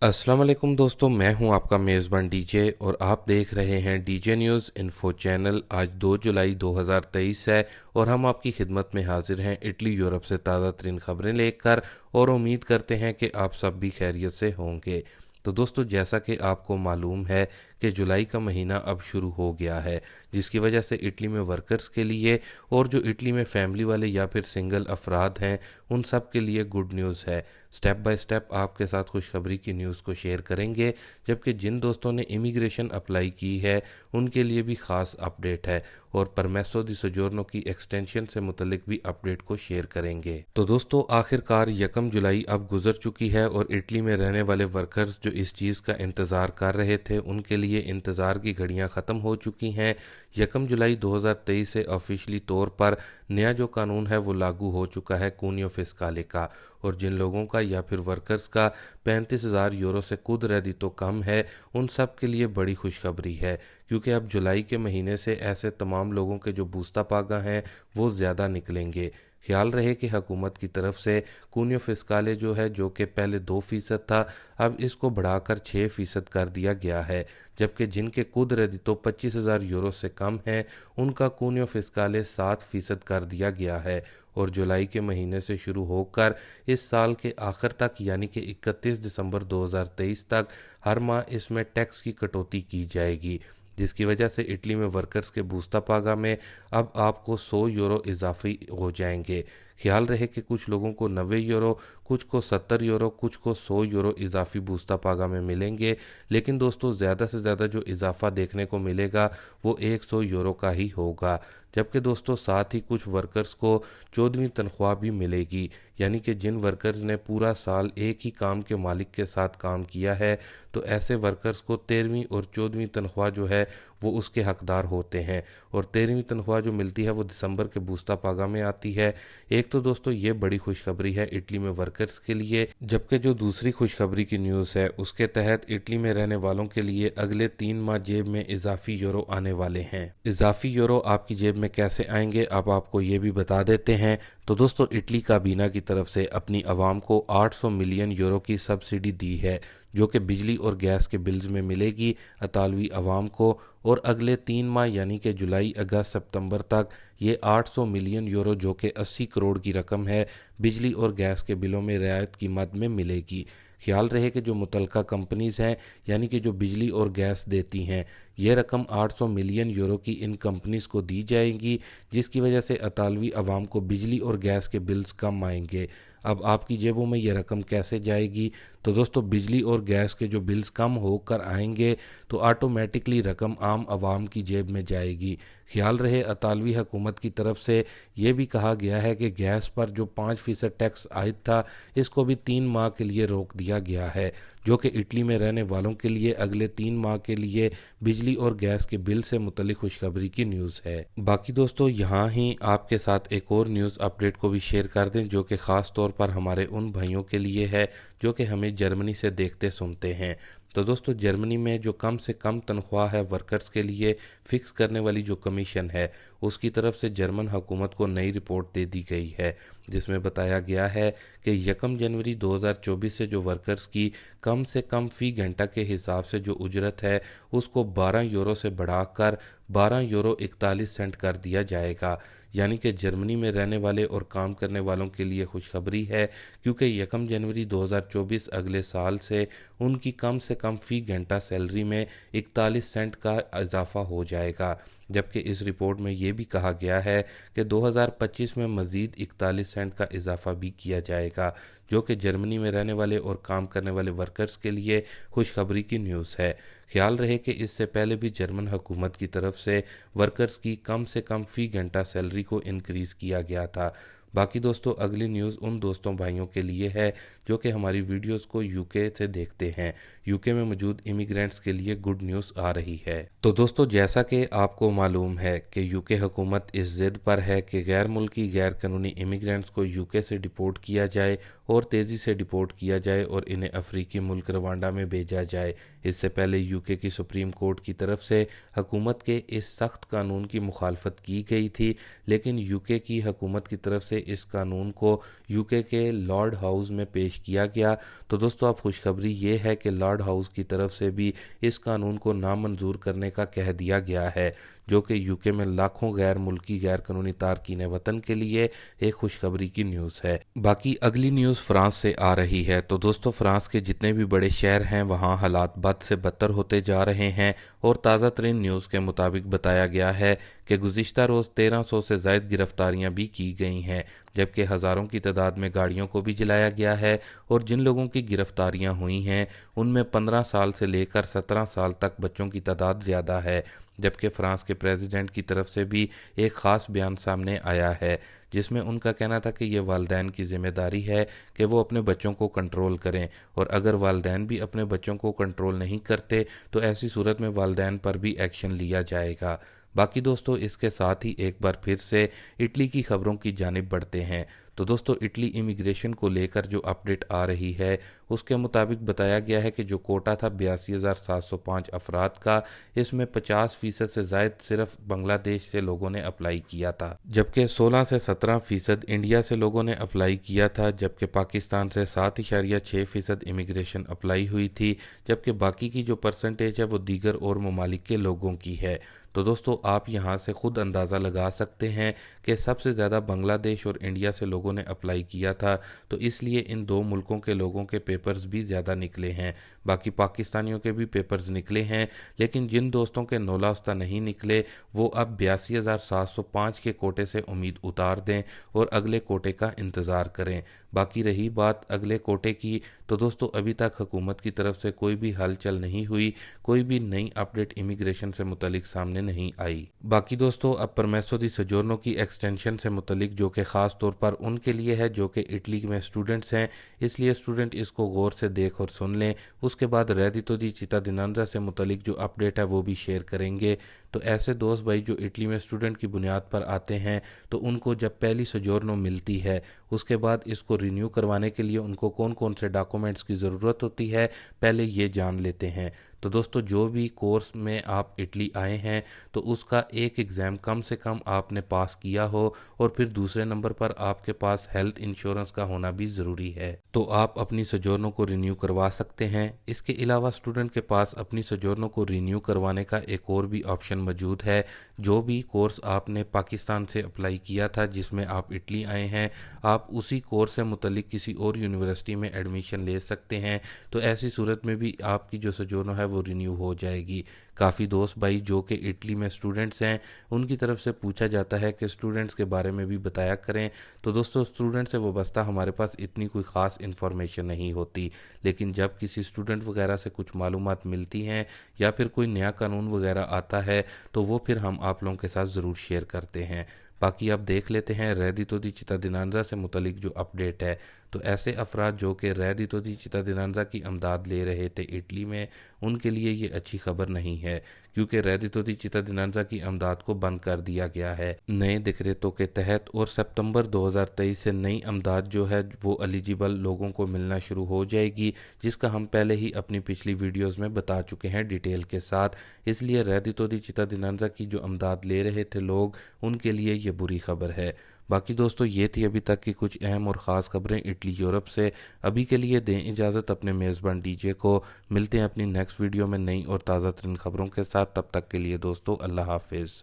अस्सलाम वालेकुम दोस्तों, मैं हूं आपका मेज़बान डीजे और आप देख रहे हैं डीजे न्यूज़ इन्फो चैनल। आज 2 जुलाई 2023 है और हम आपकी खिदमत में हाजिर हैं इटली यूरोप से ताज़ा तरीन खबरें लेकर और उम्मीद करते हैं कि आप सब भी खैरियत से होंगे। तो दोस्तों, जैसा कि आपको मालूम है कि जुलाई का महीना अब शुरू हो गया है, जिसकी वजह से इटली में वर्कर्स के लिए और जो इटली में फैमिली वाले या फिर सिंगल अफराद हैं उन सब के लिए गुड न्यूज़ है। स्टेप बाय स्टेप आपके साथ खुशखबरी की न्यूज़ को शेयर करेंगे, जबकि जिन दोस्तों ने इमिग्रेशन अप्लाई की है उनके लिए भी ख़ास अपडेट है और परमेसो दी सोजोर्नो की एक्सटेंशन से मुतलिक भी अपडेट को शेयर करेंगे। तो दोस्तों, आखिरकार 1 जुलाई अब गुजर चुकी है और इटली में रहने वाले वर्कर्स जो इस चीज़ का इंतज़ार कर रहे थे उनके लिए इंतज़ार की घड़ियां ख़त्म हो चुकी हैं। 1 जुलाई 2023 से ऑफिशियली तौर पर नया जो कानून है वो लागू हो चुका है, कूनियो फिस्काले का। और जिन लोगों का या फिर वर्कर्स का 35,000 यूरो से कुद रदी तो कम है, उन सब के लिए बड़ी खुशखबरी है, क्योंकि अब जुलाई के महीने से ऐसे तमाम लोगों के जो बूस्ता पागा हैं वो ज़्यादा निकलेंगे। ख्याल रहे कि हुकूमत की तरफ से कूनियो फिस्काले जो है, जो कि पहले 2% था, अब इसको बढ़ाकर 6% कर दिया गया है, जबकि जिनके कुद रदितो 25,000 यूरो से कम हैं उनका कूनियो फिस्काले 7% कर दिया गया है। और जुलाई के महीने से शुरू होकर इस साल के आखिर तक यानी कि 31 दिसंबर 2023 तक हर माह इसमें टैक्स की कटौती की जाएगी, जिसकी वजह से इटली में वर्कर्स के बूस्ता पागा में अब आपको 100 यूरो इजाफी हो जाएंगे। ख्याल रहे कि कुछ लोगों को 90 यूरो, कुछ को 70 यूरो, कुछ को 100 यूरो इजाफी बूस्ता पागा में मिलेंगे, लेकिन दोस्तों ज़्यादा से ज़्यादा जो इजाफा देखने को मिलेगा वो 100 यूरो का ही होगा। जबकि दोस्तों, साथ ही कुछ वर्कर्स को 14वीं तनख्वाह भी मिलेगी, यानी कि जिन वर्कर्स ने पूरा साल एक ही काम के मालिक के साथ काम किया है तो ऐसे वर्कर्स को 13वीं और 14वीं तनख्वाह जो है वो उसके हकदार होते हैं। और 13वीं तनख्वाह जो मिलती है वो दिसंबर के बूस्ता पागा में आती है। एक तो दोस्तों ये बड़ी खुशखबरी है इटली में वर्कर्स के लिए, जबकि जो दूसरी खुशखबरी की न्यूज़ है उसके तहत इटली में रहने वालों के लिए अगले 3 माह जेब में इजाफी यूरो आने वाले हैं। इजाफी यूरो आपकी जेब में कैसे आएंगे अब आपको ये भी बता देते हैं। तो दोस्तों, इटली काबीना की तरफ से अपनी आवाम को 800 मिलियन यूरो की सब्सिडी दी है, जो कि बिजली और गैस के बिल्स में मिलेगी अतालवी आवाम को। और अगले 3 माह यानी कि जुलाई, अगस्त, सितंबर तक ये 800 मिलियन यूरो, जो कि 80 करोड़ की रकम है, बिजली और गैस के बिलों में रियायत की मद में मिलेगी। ख्याल रहे कि जो मुतलका कंपनीज़ हैं यानी कि जो बिजली और गैस देती हैं, ये रकम 800 मिलियन यूरो की इन कंपनीज़ को दी जाएगी, जिसकी वजह से अतालवी आवाम को बिजली और गैस के बिल्स कम आएंगे। अब आपकी जेबों में ये रकम कैसे जाएगी? तो दोस्तों, बिजली और गैस के जो बिल्स कम होकर आएंगे तो ऑटोमेटिकली रकम आम आवाम की जेब में जाएगी। ख्याल रहे, अतालवी हुकूमत की तरफ से ये भी कहा गया है कि गैस पर जो 5% टैक्स आयद था इसको भी 3 माह के लिए रोक दिया गया है, जो कि इटली में रहने वालों के लिए अगले 3 माह के लिए बिजली और गैस के बिल से मुतल्लिक खुशखबरी की न्यूज़ है। बाकी दोस्तों, यहाँ ही आपके साथ एक और न्यूज़ अपडेट को भी शेयर कर दें, जो कि ख़ास तौर पर हमारे उन भाइयों के लिए है जो कि हमें जर्मनी से देखते सुनते हैं। तो दोस्तों, जर्मनी में जो कम से कम तनख्वाह है वर्कर्स के लिए फ़िक्स करने वाली जो कमीशन है, उसकी तरफ से जर्मन हुकूमत को नई रिपोर्ट दे दी गई है, जिसमें बताया गया है कि 1 जनवरी 2024 से जो वर्कर्स की कम से कम फ़ी घंटा के हिसाब से जो उजरत है उसको 12 यूरो से बढ़ाकर 12 यूरो 41 सेंट कर दिया जाएगा। यानी कि जर्मनी में रहने वाले और काम करने वालों के लिए खुशखबरी है, क्योंकि 1 जनवरी 2024 अगले साल से उनकी कम से कम फ़ी घंटा सैलरी में 41 सेंट का इजाफा हो जाएगा। जबकि इस रिपोर्ट में ये भी कहा गया है कि 2025 में मज़ीद 41 सेंट का इजाफा भी किया जाएगा, जो कि जर्मनी में रहने वाले और काम करने वाले वर्कर्स के लिए खुशखबरी की न्यूज़ है। ख्याल रहे कि इससे पहले भी जर्मन हुकूमत की तरफ से वर्कर्स की कम से कम फ़ी घंटा सैलरी को इंक्रीज़ किया गया था। बाकी दोस्तों, अगली न्यूज़ उन दोस्तों भाइयों के लिए है जो कि हमारी वीडियोस को यूके से देखते हैं। यूके में मौजूद इमिग्रेंट्स के लिए गुड न्यूज़ आ रही है। तो दोस्तों, जैसा कि आपको मालूम है कि यूके हुकूमत इस ज़िद पर है कि गैर मुल्की गैर कानूनी इमिग्रेंट्स को यूके से डिपोर्ट किया जाए और तेज़ी से डिपोर्ट किया जाए और इन्हें अफ्रीकी मुल्क रवांडा में भेजा जाए। इससे पहले यूके की सुप्रीम कोर्ट की तरफ से हुकूमत के इस सख्त कानून की मुखालफत की गई थी, लेकिन यूके की हुकूमत की तरफ से इस कानून को यूके के लॉर्ड हाउस में पेश किया गया। तो दोस्तों अब खुशखबरी ये है कि लॉर्ड हाउस की तरफ से भी इस कानून को नामंजूर करने का कह दिया गया है, जो कि यूके में लाखों गैर मुल्की गैर कानूनी तारकीन वतन के लिए एक खुशखबरी की न्यूज़ है। बाकी अगली न्यूज़ फ्रांस से आ रही है। तो दोस्तों फ्रांस के जितने भी बड़े शहर हैं वहाँ हालात बद से बदतर होते जा रहे हैं और ताज़ा तरीन न्यूज़ के मुताबिक बताया गया है कि गुज़िश्ता रोज़ 1300 से ज़ायद गिरफ्तारियां भी की गई हैं, जबकि हज़ारों की तादाद में गाड़ियों को भी जलाया गया है और जिन लोगों की गिरफ्तारियां हुई हैं उनमें 15 साल से लेकर 17 साल तक बच्चों की तादाद ज़्यादा है। जबकि फ्रांस के प्रेसिडेंट की तरफ से भी एक ख़ास बयान सामने आया है, जिसमें उनका कहना था कि ये वालिदैन की ज़िम्मेदारी है कि वो अपने बच्चों को कंट्रोल करें, और अगर वालिदैन भी अपने बच्चों को कंट्रोल नहीं करते तो ऐसी सूरत में वालिदैन पर भी एक्शन लिया जाएगा। बाकी दोस्तों इसके साथ ही एक बार फिर से इटली की खबरों की जानिब बढ़ते हैं। तो दोस्तों इटली इमिग्रेशन को लेकर जो अपडेट आ रही है उसके मुताबिक बताया गया है कि जो कोटा था 82,705 अफराद का, इसमें 50% से ज़ायद सिर्फ बांग्लादेश से लोगों ने अप्लाई किया था, जबकि 16 से 17% इंडिया से लोगों ने अप्लाई किया था, जबकि पाकिस्तान से 7.6% इमिग्रेशन अप्लाई हुई थी, जबकि बाकी की जो परसेंटेज है वो दीगर और ममालिक के लोगों की है। तो दोस्तों आप यहाँ से ख़ुद अंदाज़ा लगा सकते हैं कि सबसे ज़्यादा बांग्लादेश और इंडिया से लोगों ने अप्लाई किया था, तो इसलिए इन दो मुल्कों के लोगों के पेपर्स भी ज़्यादा निकले हैं। बाकी पाकिस्तानियों के भी पेपर्स निकले हैं, लेकिन जिन दोस्तों के नौलास्ता नहीं निकले वो अब 82,705 के कोटे से उम्मीद उतार दें और अगले कोटे का इंतज़ार करें। बाकी रही बात अगले कोटे की, तो दोस्तों अभी तक हुकूमत की तरफ से कोई भी हलचल नहीं हुई, कोई भी नई अपडेट इमिग्रेशन से मुतलिक सामने नहीं आई। बाकी दोस्तों अब परमेसो दी सजोर्नो की एक्सटेंशन से मुतलिक, जो कि ख़ास तौर पर उनके लिए है जो कि इटली में स्टूडेंट्स हैं, इसलिए स्टूडेंट इसको गौर से देख और सुन लें। उसके बाद रेडितो दी चित्ताडिनेंजा से मुतलिक जो अपडेट है वो भी शेयर करेंगे। तो ऐसे दोस्त भाई जो इटली में स्टूडेंट की बुनियाद पर आते हैं, तो उनको जब पहली सजोर्नो मिलती है उसके बाद इसको रिन्यू करवाने के लिए उनको कौन कौन से डॉक्यूमेंट्स की ज़रूरत होती है पहले ये जान लेते हैं। तो दोस्तों जो भी कोर्स में आप इटली आए हैं तो उसका एक एग्ज़ाम कम से कम आपने पास किया हो, और फिर दूसरे नंबर पर आपके पास हेल्थ इंश्योरेंस का होना भी ज़रूरी है, तो आप अपनी सजोर्नो को रिन्यू करवा सकते हैं। इसके अलावा स्टूडेंट के पास अपनी सजोर्नो को रिन्यू करवाने का एक और भी ऑप्शन मौजूद है। जो भी कोर्स आपने पाकिस्तान से अप्लाई किया था जिसमें आप इटली आए हैं, आप उसी कोर्स से मुतलिक किसी और यूनिवर्सिटी में एडमिशन ले सकते हैं, तो ऐसी सूरत में भी आपकी जो सजोर्नो है वो रिन्यू हो जाएगी। काफ़ी दोस्त भाई जो कि इटली में स्टूडेंट्स हैं उनकी तरफ से पूछा जाता है कि स्टूडेंट्स के बारे में भी बताया करें। तो दोस्तों स्टूडेंट से वाबस्ता हमारे पास इतनी कोई ख़ास इन्फॉर्मेशन नहीं होती, लेकिन जब किसी स्टूडेंट वगैरह से कुछ मालूमात मिलती हैं या फिर कोई नया कानून वगैरह आता है तो वो फिर हम आप लोगों के साथ ज़रूर शेयर करते हैं। बाकी अब देख लेते हैं रेडितो दी चित्ताडिनेंजा से मुतलिक जो अपडेट है। तो ऐसे अफराद जो कि रेडितो दी चित्ताडिनेंजा की अमदाद ले रहे थे इटली में, उनके लिए ये अच्छी खबर नहीं है, क्योंकि रेडितो दी चित्ताडिनेंजा की अमदाद को बंद कर दिया गया है नए डिक्रेटों के तहत, और सितंबर 2023 से नई अमदाद जो है वो एलिजिबल लोगों को मिलना शुरू हो जाएगी, जिसका हम पहले ही अपनी पिछली वीडियोस में बता चुके हैं डिटेल के साथ। इसलिए रेडितो दी चित्ताडिनेंजा की जो अमदाद ले रहे थे लोग, उनके लिए ये बुरी खबर है। बाकी दोस्तों ये थी अभी तक की कुछ अहम और ख़ास खबरें इटली यूरोप से। अभी के लिए दें इजाज़त अपने मेज़बान डीजे को। मिलते हैं अपनी नेक्स्ट वीडियो में नई और ताज़ा तरीन खबरों के साथ। तब तक के लिए दोस्तों अल्लाह हाफिज़।